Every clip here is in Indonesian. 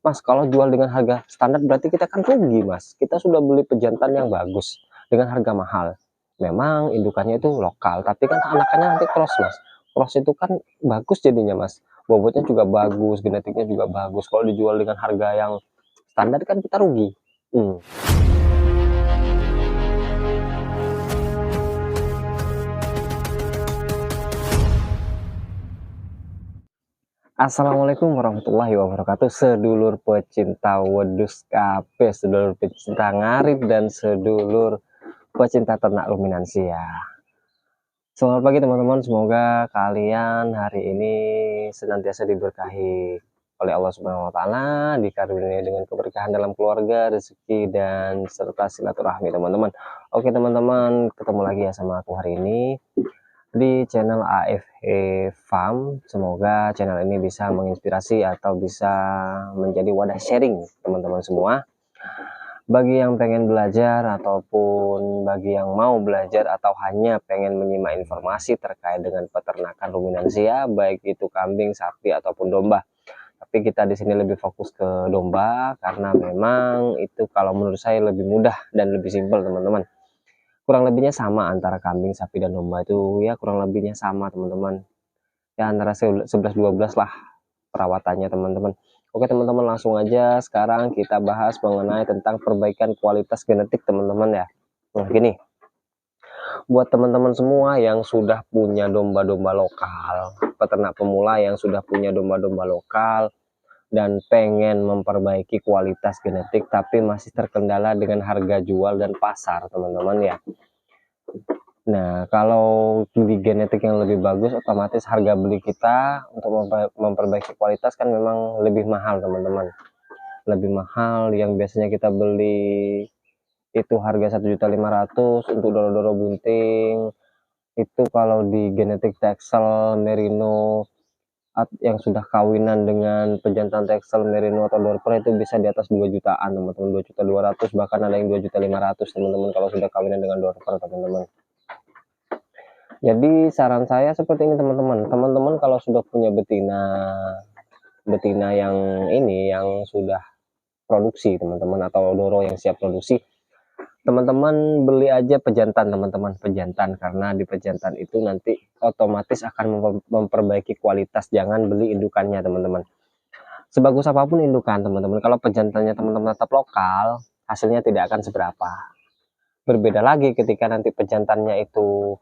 Mas, kalau jual dengan harga standar berarti kita kan rugi, Mas. Kita sudah beli pejantan yang bagus dengan harga mahal. Memang indukannya itu lokal, tapi kan anakannya nanti cross, Mas. Cross itu kan bagus jadinya, Mas. Bobotnya juga bagus, genetiknya juga bagus. Kalau dijual dengan harga yang standar kan kita rugi. Assalamualaikum warahmatullahi wabarakatuh, sedulur pecinta wedus kape, sedulur pecinta ngarit, dan sedulur pecinta ternak ruminansia. Selamat pagi teman-teman, semoga kalian hari ini senantiasa diberkahi oleh Allah Subhanahu wa Ta'ala, dikaruniai dengan keberkahan dalam keluarga, rezeki, dan serta silaturahmi teman-teman. Oke teman-teman, ketemu lagi ya sama aku hari ini di channel AFH Farm. Semoga channel ini bisa menginspirasi atau bisa menjadi wadah sharing teman-teman semua, bagi yang pengen belajar ataupun bagi yang mau belajar atau hanya pengen menyimak informasi terkait dengan peternakan ruminansia, baik itu kambing, sapi ataupun domba. Tapi kita di sini lebih fokus ke domba karena memang itu kalau menurut saya lebih mudah dan lebih simpel teman-teman. Kurang lebihnya sama antara kambing, sapi, dan domba itu ya kurang lebihnya sama teman-teman. Ya antara 11-12 lah perawatannya teman-teman. Oke teman-teman, langsung aja sekarang kita bahas mengenai tentang perbaikan kualitas genetik teman-teman ya. Nah gini, buat teman-teman semua yang sudah punya domba-domba lokal, peternak pemula yang sudah punya domba-domba lokal dan pengen memperbaiki kualitas genetik tapi masih terkendala dengan harga jual dan pasar teman-teman ya. Nah kalau beli genetik yang lebih bagus, otomatis harga beli kita untuk memperbaiki kualitas kan memang lebih mahal teman-teman. Lebih mahal, yang biasanya kita beli itu harga 1.500.000 untuk doro-doro bunting, itu kalau di genetik Texel, Merino yang sudah kawinan dengan pejantan Texel, Merino atau Dorper itu bisa di atas 2 jutaan teman-teman, 2.200.000, bahkan ada yang 2.500.000 teman-teman kalau sudah kawinan dengan Dorper teman-teman. Jadi saran saya seperti ini teman-teman, kalau sudah punya betina yang ini yang sudah produksi teman-teman, atau doro yang siap produksi, teman-teman beli aja pejantan teman-teman, pejantan, karena di pejantan itu nanti otomatis akan memperbaiki kualitas. Jangan beli indukannya teman-teman, sebagus apapun indukan teman-teman, kalau pejantannya teman-teman tetap lokal, hasilnya tidak akan seberapa. Berbeda lagi ketika nanti pejantannya itu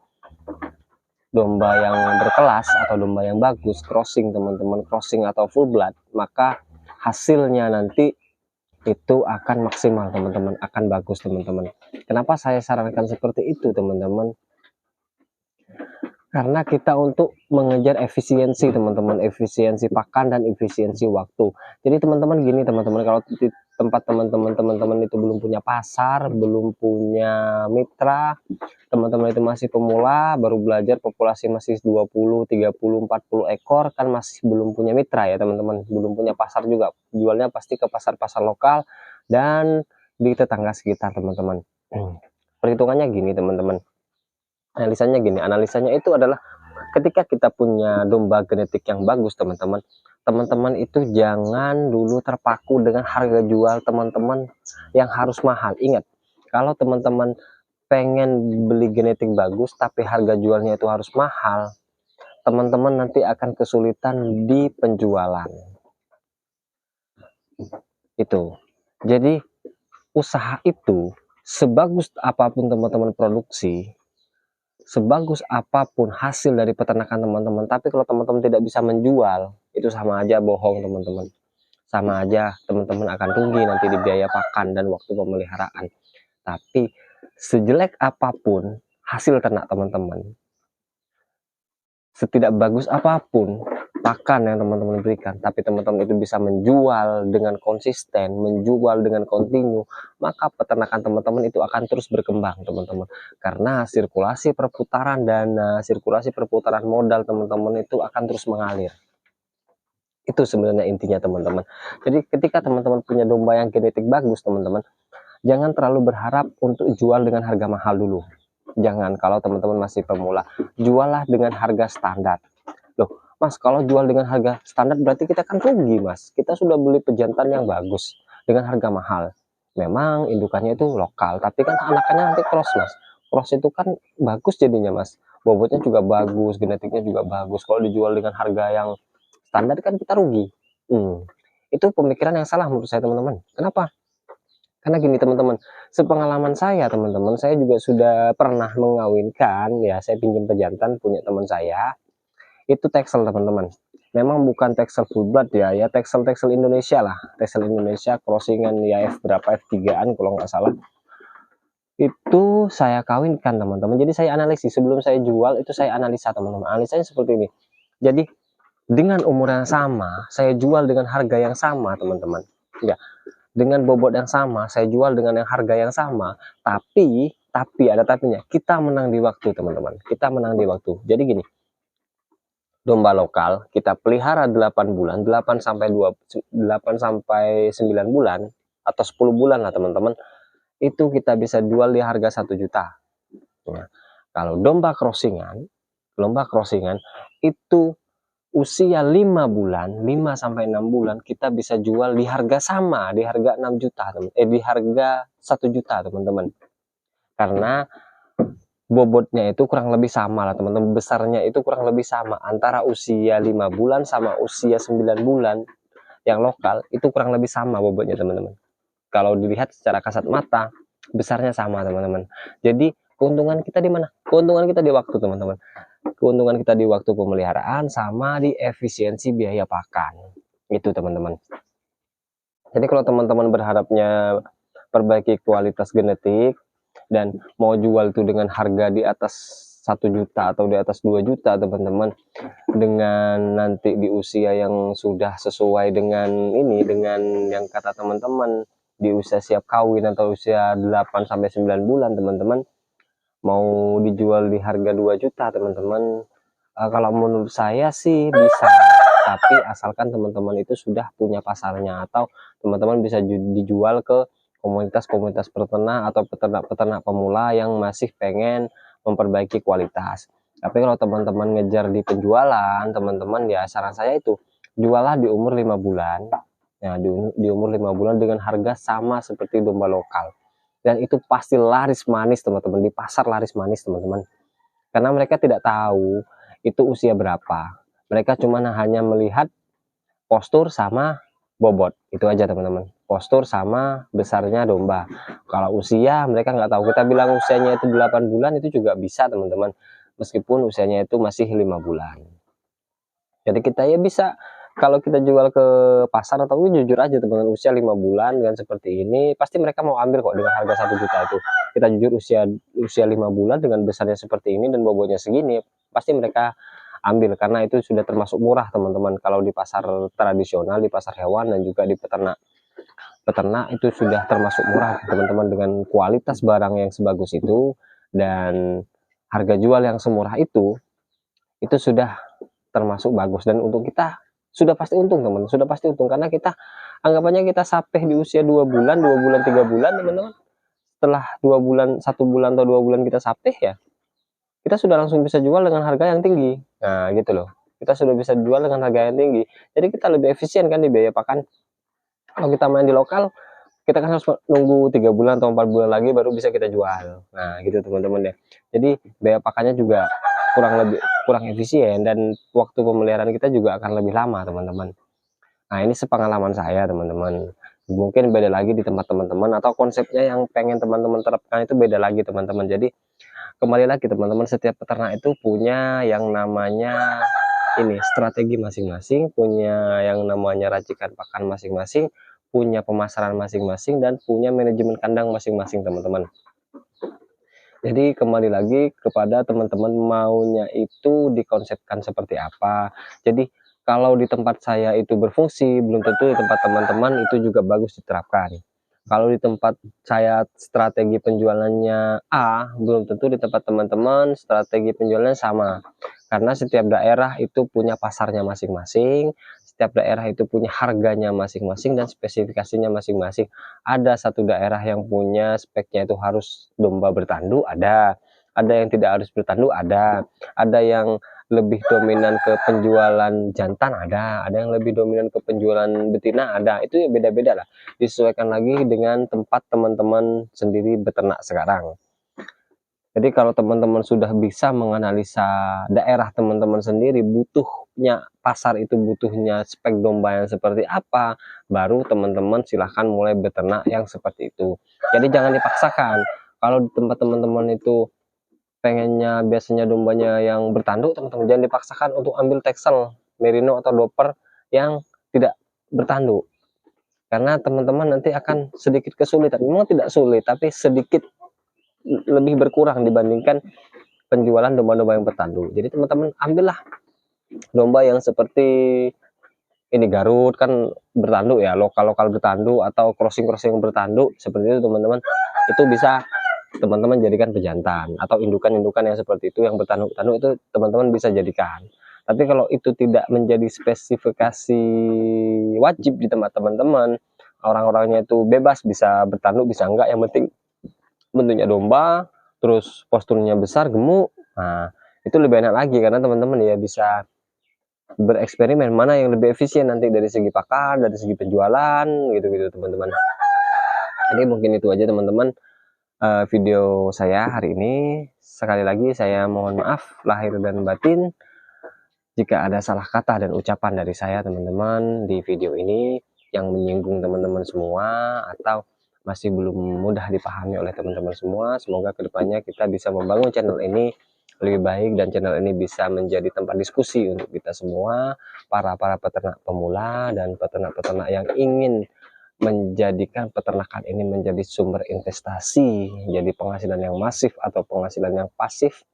domba yang berkelas atau domba yang bagus, crossing teman-teman, crossing atau full blood, maka hasilnya nanti itu akan maksimal teman-teman, akan bagus teman-teman. Kenapa saya sarankan seperti itu teman-teman? Karena kita untuk mengejar efisiensi teman-teman, efisiensi pakan dan efisiensi waktu. Jadi teman-teman gini teman-teman, kalau di tempat teman-teman itu belum punya pasar, belum punya mitra, teman-teman itu masih pemula, baru belajar, populasi masih 20, 30, 40 ekor, kan masih belum punya mitra ya teman-teman, belum punya pasar juga, jualnya pasti ke pasar-pasar lokal dan di tetangga sekitar teman-teman. Perhitungannya gini teman-teman, analisanya itu adalah ketika kita punya domba genetik yang bagus teman-teman itu jangan dulu terpaku dengan harga jual teman-teman yang harus mahal. Ingat, kalau teman-teman pengen beli genetik bagus tapi harga jualnya itu harus mahal, teman-teman nanti akan kesulitan di penjualan. Itu jadi usaha itu sebagus apapun teman-teman produksi, sebagus apapun hasil dari peternakan teman-teman, tapi kalau teman-teman tidak bisa menjual, itu sama aja bohong teman-teman, sama aja teman-teman akan rugi nanti di biaya pakan dan waktu pemeliharaan. Tapi sejelek apapun hasil ternak teman-teman, setidak bagus apapun pakan yang teman-teman berikan, tapi teman-teman itu bisa menjual dengan konsisten, menjual dengan kontinu, maka peternakan teman-teman itu akan terus berkembang teman-teman, karena sirkulasi perputaran dana, sirkulasi perputaran modal teman-teman itu akan terus mengalir. Itu sebenarnya intinya teman-teman. Jadi ketika teman-teman punya domba yang genetik bagus teman-teman, jangan terlalu berharap untuk jual dengan harga mahal dulu. Jangan, kalau teman-teman masih pemula, jualah dengan harga standar. Loh, Mas, kalau jual dengan harga standar berarti kita kan rugi, Mas. Kita sudah beli pejantan yang bagus dengan harga mahal. Memang indukannya itu lokal, tapi kan anakannya nanti cross, Mas. Cross itu kan bagus jadinya, Mas. Bobotnya juga bagus, genetiknya juga bagus. Kalau dijual dengan harga yang standar kan kita rugi. Itu pemikiran yang salah menurut saya, teman-teman. Kenapa? Karena gini, teman-teman, sepengalaman saya, teman-teman, saya juga sudah pernah mengawinkan, ya, saya pinjam pejantan punya teman saya, itu Texel, teman-teman. Memang bukan Texel full blood ya Texel Indonesia lah, Texel Indonesia crossingan ya berapa F3-an kalau nggak salah. Itu saya kawinkan, teman-teman. Jadi saya analisis sebelum saya jual, itu saya analisa, teman-teman. Analisanya seperti ini. Jadi dengan umur yang sama, saya jual dengan harga yang sama, teman-teman. Ya, dengan bobot yang sama, saya jual dengan yang harga yang sama, tapi ada tapinya, kita menang di waktu, teman-teman. Kita menang di waktu. Jadi gini, domba lokal kita pelihara 8 bulan, 8 sampai 9 bulan atau 10 bulan lah, teman-teman. Itu kita bisa jual di harga 1 juta. Nah, kalau domba crossingan itu usia 5 bulan, 5 sampai 6 bulan kita bisa jual di harga sama, di harga 6 juta, di harga 1 juta, teman-teman. Karena bobotnya itu kurang lebih sama lah, teman-teman. Besarnya itu kurang lebih sama antara usia 5 bulan sama usia 9 bulan yang lokal, itu kurang lebih sama bobotnya, teman-teman. Kalau dilihat secara kasat mata, besarnya sama, teman-teman. Jadi keuntungan kita di mana? Keuntungan kita di waktu, teman-teman. Keuntungan kita di waktu pemeliharaan sama di efisiensi biaya pakan. Itu, teman-teman. Jadi kalau teman-teman berharapnya perbaiki kualitas genetik dan mau jual itu dengan harga di atas 1 juta atau di atas 2 juta, teman-teman, dengan nanti di usia yang sudah sesuai dengan ini, dengan yang kata teman-teman di usia siap kawin atau usia 8 sampai 9 bulan, teman-teman, mau dijual di harga 2 juta, teman-teman, kalau menurut saya sih bisa, tapi asalkan teman-teman itu sudah punya pasarnya, atau teman-teman bisa dijual ke komunitas-komunitas peternak atau peternak-peternak pemula yang masih pengen memperbaiki kualitas. Tapi kalau teman-teman ngejar di penjualan, teman-teman, ya saran saya itu jualah di umur 5 bulan. Ya, di umur 5 bulan dengan harga sama seperti domba lokal. Dan itu pasti laris manis, teman-teman, di pasar laris manis, teman-teman. Karena mereka tidak tahu itu usia berapa. Mereka cuma hanya melihat postur sama bobot. Itu aja, teman-teman. Postur sama besarnya domba. Kalau usia mereka nggak tahu. Kita bilang usianya itu 8 bulan itu juga bisa, teman-teman. Meskipun usianya itu masih 5 bulan. Jadi kita ya bisa, kalau kita jual ke pasar atau jujur aja, teman-teman, usia 5 bulan dengan seperti ini, pasti mereka mau ambil kok dengan harga 1 juta itu. Kita jujur usia 5 bulan dengan besarnya seperti ini dan bobotnya segini, pasti mereka ambil karena itu sudah termasuk murah, teman-teman. Kalau di pasar tradisional, di pasar hewan dan juga di peternak itu sudah termasuk murah, teman-teman, dengan kualitas barang yang sebagus itu dan harga jual yang semurah itu sudah termasuk bagus, dan untuk kita sudah pasti untung, teman, sudah pasti untung, karena kita anggapannya kita sapeh di usia 2 bulan, 3 bulan, teman-teman. Setelah 2 bulan, 1 bulan atau 2 bulan kita sapeh, ya kita sudah langsung bisa jual dengan harga yang tinggi. Nah, gitu loh. Kita sudah bisa jual dengan harga yang tinggi. Jadi kita lebih efisien kan di biaya pakan. Kalau kita main di lokal, kita kan harus nunggu 3 bulan atau 4 bulan lagi baru bisa kita jual. Nah, gitu, teman-teman, ya. Jadi biaya pakannya juga kurang efisien dan waktu pemeliharaan kita juga akan lebih lama, teman-teman. Nah, ini sepengalaman saya, teman-teman. Mungkin beda lagi di tempat teman-teman, atau konsepnya yang pengen teman-teman terapkan itu beda lagi, teman-teman. Jadi kembali lagi, teman-teman, setiap peternak itu punya yang namanya ini strategi masing-masing, punya yang namanya racikan pakan masing-masing, punya pemasaran masing-masing, dan punya manajemen kandang masing-masing, teman-teman. Jadi kembali lagi kepada teman-teman maunya itu dikonsepkan seperti apa. Jadi kalau di tempat saya itu berfungsi, belum tentu di tempat teman-teman itu juga bagus diterapkan. Kalau di tempat saya strategi penjualannya A, belum tentu di tempat teman-teman strategi penjualannya sama. Karena setiap daerah itu punya pasarnya masing-masing, setiap daerah itu punya harganya masing-masing dan spesifikasinya masing-masing. Ada satu daerah yang punya speknya itu harus domba bertanduk, ada yang tidak harus bertanduk, ada yang lebih dominan ke penjualan jantan, ada yang lebih dominan ke penjualan betina, ada. Itu ya beda-beda lah, disesuaikan lagi dengan tempat teman-teman sendiri beternak sekarang. Jadi kalau teman-teman sudah bisa menganalisa daerah teman-teman sendiri, butuhnya pasar itu butuhnya spek domba yang seperti apa, baru teman-teman silahkan mulai beternak yang seperti itu. Jadi jangan dipaksakan. Kalau di tempat teman-teman itu pengennya biasanya dombanya yang bertanduk, teman-teman jangan dipaksakan untuk ambil Texel, Merino atau Doper yang tidak bertanduk. Karena teman-teman nanti akan sedikit kesulitan. Memang tidak sulit, tapi sedikit lebih berkurang dibandingkan penjualan domba-domba yang bertanduk. Jadi teman-teman ambillah domba yang seperti ini, Garut kan bertanduk ya, lokal-lokal bertanduk atau crossing-crossing bertanduk seperti itu teman-teman. Itu bisa teman-teman jadikan pejantan, atau indukan-indukan yang seperti itu yang bertanduk-tanduk itu teman-teman bisa jadikan. Tapi kalau itu tidak menjadi spesifikasi wajib di tempat teman-teman, orang-orangnya itu bebas, bisa bertanduk bisa enggak, yang penting bentuknya domba, terus posturnya besar, gemuk, nah itu lebih enak lagi karena teman-teman ya bisa bereksperimen mana yang lebih efisien nanti dari segi pakan, dari segi penjualan, gitu-gitu teman-teman. Jadi mungkin itu aja teman-teman video saya hari ini. Sekali lagi saya mohon maaf lahir dan batin jika ada salah kata dan ucapan dari saya teman-teman di video ini yang menyinggung teman-teman semua atau masih belum mudah dipahami oleh teman-teman semua. Semoga kedepannya kita bisa membangun channel ini lebih baik dan channel ini bisa menjadi tempat diskusi untuk kita semua, para peternak pemula dan peternak-peternak yang ingin menjadikan peternakan ini menjadi sumber investasi, jadi penghasilan yang masif atau penghasilan yang pasif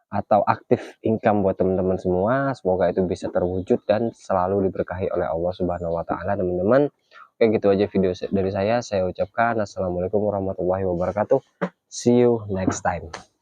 atau aktif income buat teman-teman semua. Semoga itu bisa terwujud dan selalu diberkahi oleh Allah Subhanahu wa taala teman-teman. Oke, gitu aja video dari saya ucapkan assalamualaikum warahmatullahi wabarakatuh. See you next time.